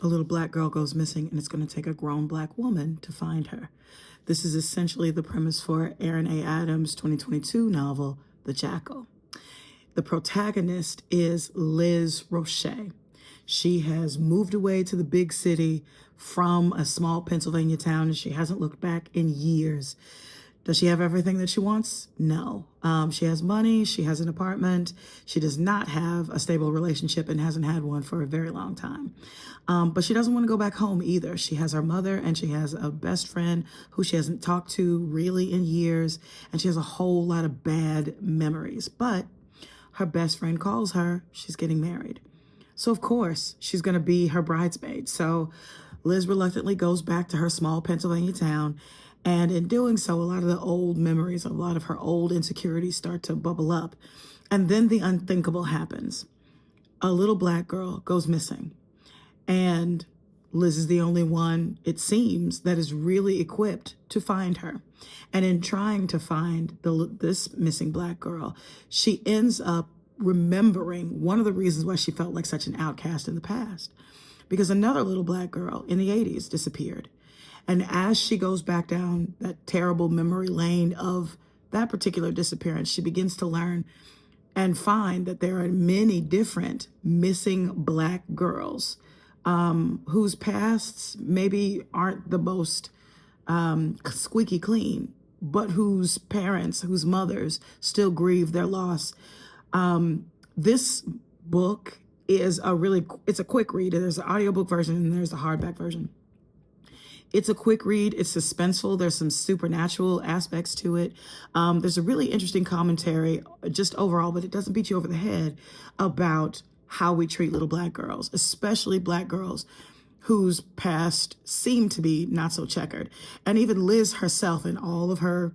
A little black girl goes missing, and it's going to take a grown black woman to find her. This is essentially the premise for Erin A. Adams' 2022 novel, The Jackal. The protagonist is Liz Roche. She has moved away to the big city from a small Pennsylvania town, and she hasn't looked back in years. Does she have everything that she wants? No. She has money. She has an apartment. She does not have a stable relationship and hasn't had one for a very long time. But she doesn't want to go back home either. She has her mother and she has a best friend who she hasn't talked to really in years. And she has a whole lot of bad memories. But her best friend calls her. She's getting married. So, of course, she's going to be her bridesmaid. So Liz reluctantly goes back to her small Pennsylvania town. And in doing so, a lot of the old memories, a lot of her old insecurities start to bubble up. And then the unthinkable happens. A little black girl goes missing. And Liz is the only one, it seems, that is really equipped to find her. And in trying to find this missing black girl, she ends up remembering one of the reasons why she felt like such an outcast in the past. Because another little black girl in the 80s disappeared. And as she goes back down that terrible memory lane of that particular disappearance, she begins to learn and find that there are many different missing black girls whose pasts maybe aren't the most squeaky clean, but whose parents, whose mothers still grieve their loss. This book is it's a quick read. There's an audiobook version and there's a hardback version. It's a quick read. It's suspenseful. There's some supernatural aspects to it. There's a really interesting commentary just overall, but it doesn't beat you over the head about how we treat little black girls, especially black girls whose past seem to be not so checkered. And even Liz herself and all of her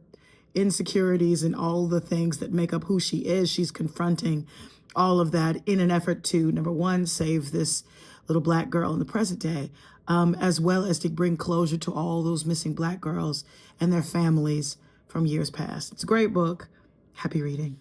insecurities and all the things that make up who she is, she's confronting all of that in an effort to, number one, save this little black girl in the present day, as well as to bring closure to all those missing black girls and their families from years past. It's a great book. Happy reading.